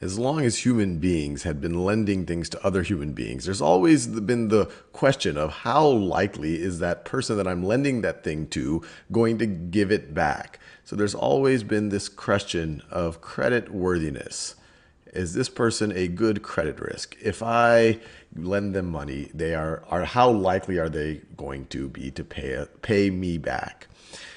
as long as human beings had been lending things to other human beings, there's always been the question of how likely is that person that I'm lending that thing to going to give it back. So there's always been this question of credit worthiness. Is this person a good credit risk? If I lend them money, how likely are they going to be to pay me back?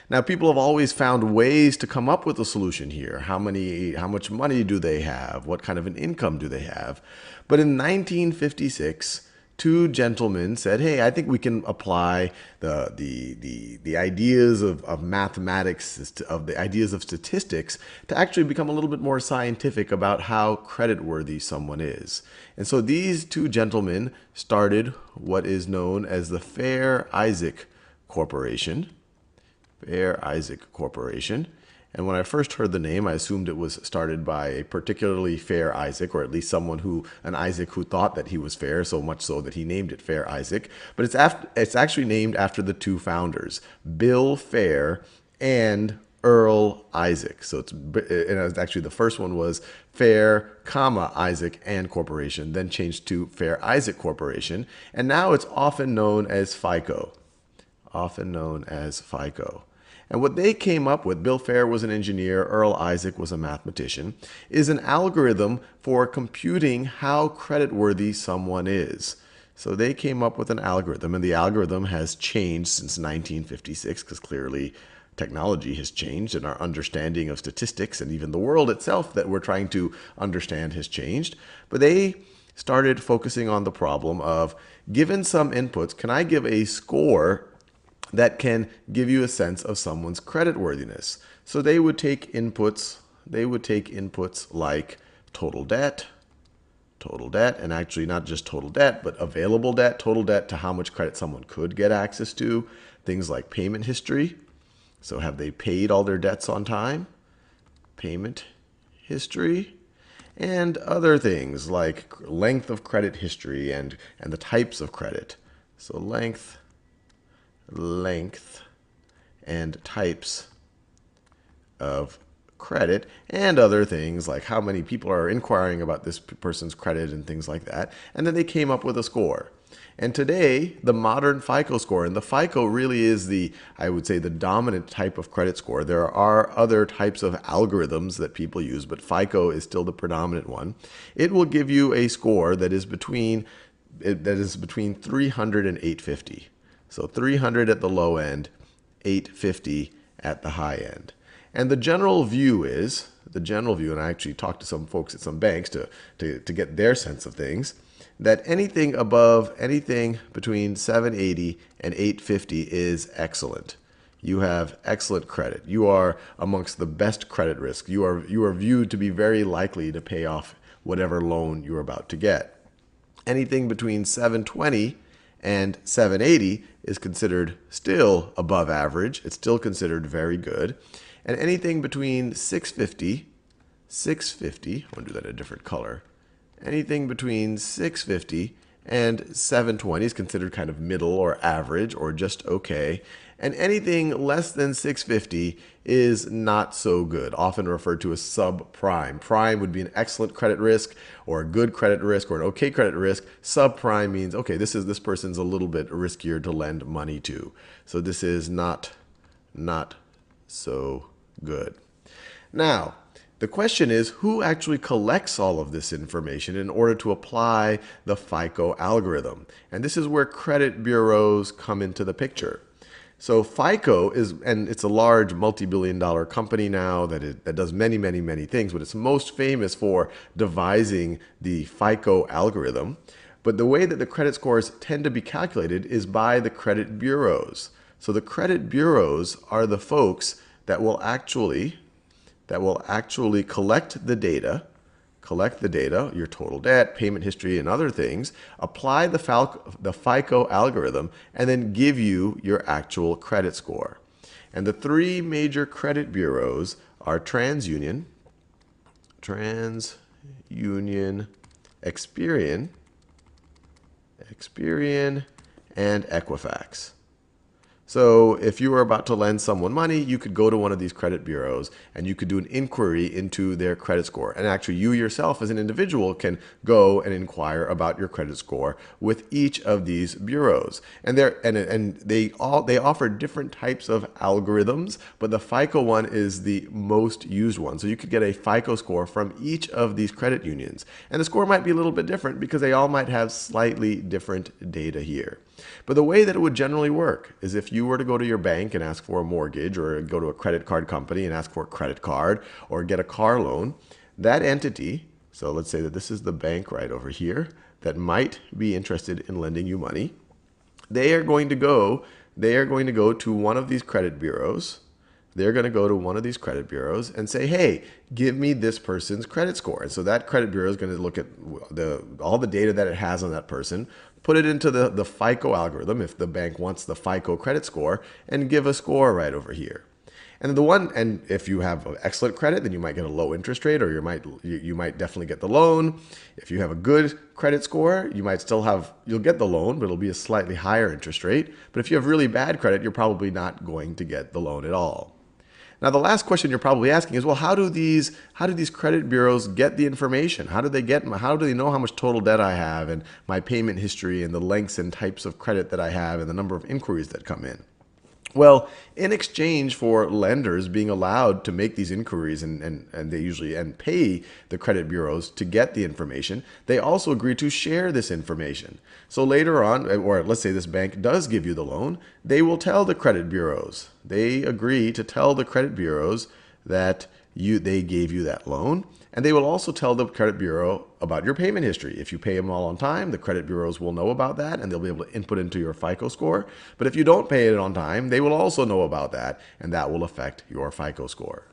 Now, people have always found ways to come up with a solution here. How much money do they have? What kind of an income do they have? But in 1956, two gentlemen said, hey, I think we can apply the ideas of mathematics, of the ideas of statistics, to actually become a little bit more scientific about how creditworthy someone is. And so these two gentlemen started what is known as the Fair Isaac Corporation. Fair Isaac Corporation. And when I first heard the name, I assumed it was started by a particularly fair Isaac, or at least an Isaac who thought that he was fair, so much so that he named it Fair Isaac. But it's actually named after the two founders, Bill Fair and Earl Isaac. So it's actually, the first one was Fair, Isaac and Corporation, then changed to Fair Isaac Corporation, and now it's often known as FICO. Often known as FICO. And what they came up with, Bill Fair was an engineer, Earl Isaac was a mathematician, is an algorithm for computing how creditworthy someone is. So they came up with an algorithm, and the algorithm has changed since 1956, because clearly technology has changed and our understanding of statistics and even the world itself that we're trying to understand has changed. But they started focusing on the problem of, given some inputs, can I give a score that can give you a sense of someone's creditworthiness? So they would take inputs like total debt, and actually not just total debt, but available debt, total debt to how much credit someone could get access to, things like payment history. So have they paid all their debts on time? Payment history. And other things like length of credit history and the types of credit. So length, and types of credit, and other things like how many people are inquiring about this person's credit and things like that. And then they came up with a score. And today, the modern FICO score, and the FICO really is I would say, the dominant type of credit score. There are other types of algorithms that people use, but FICO is still the predominant one. It will give you a score that is between 300 and 850. So 300 at the low end, 850 at the high end. And the general view, and I actually talked to some folks at some banks to get their sense of things, that anything between 780 and 850 is excellent. You have excellent credit. You are amongst the best credit risk. You are viewed to be very likely to pay off whatever loan you're about to get. Anything between 720 and 780 is considered still above average. It's still considered very good. And anything between 650, I want to do that in a different color. Anything between 650 and 720 is considered kind of middle or average or just okay. And anything less than 650 is not so good, often referred to as subprime. Prime would be an excellent credit risk or a good credit risk or an okay credit risk. Subprime means, okay, this person's a little bit riskier to lend money to. So this is not so good. Now, the question is, who actually collects all of this information in order to apply the FICO algorithm? And this is where credit bureaus come into the picture. So FICO it's a large multi-billion-dollar company now that does many, many, many things, but it's most famous for devising the FICO algorithm. But the way that the credit scores tend to be calculated is by the credit bureaus. So the credit bureaus are the folks that will actually collect the data, your total debt, payment history, and other things, apply the FICO algorithm, and then give you your actual credit score. And the three major credit bureaus are TransUnion, Experian, and Equifax. So if you were about to lend someone money, you could go to one of these credit bureaus and you could do an inquiry into their credit score. And actually you yourself as an individual can go and inquire about your credit score with each of these bureaus. And they offer different types of algorithms, but the FICO one is the most used one. So you could get a FICO score from each of these credit unions. And the score might be a little bit different because they all might have slightly different data here. But the way that it would generally work is if you were to go to your bank and ask for a mortgage, or go to a credit card company and ask for a credit card, or get a car loan, that entity, so let's say that this is the bank right over here that might be interested in lending you money, they are going to go to one of these credit bureaus. They're going to go to one of these credit bureaus and say, hey, give me this person's credit score. And so that credit bureau is going to look at all the data that it has on that person, put it into the FICO algorithm, if the bank wants the FICO credit score, and give a score right over here. And if you have excellent credit, then you might get a low interest rate, or you might definitely get the loan. If you have a good credit score, you'll get the loan, but it'll be a slightly higher interest rate. But if you have really bad credit, you're probably not going to get the loan at all. Now, the last question you're probably asking is, well, how do these credit bureaus get the information? How do they know how much total debt I have, and my payment history, and the lengths and types of credit that I have, and the number of inquiries that come in? Well, in exchange for lenders being allowed to make these inquiries and pay the credit bureaus to get the information, they also agree to share this information. So later on, or let's say this bank does give you the loan, they will tell the credit bureaus. They agree to tell the credit bureaus that they gave you that loan. And they will also tell the credit bureau about your payment history. If you pay them all on time, the credit bureaus will know about that, and they'll be able to input into your FICO score. But if you don't pay it on time, they will also know about that, and that will affect your FICO score.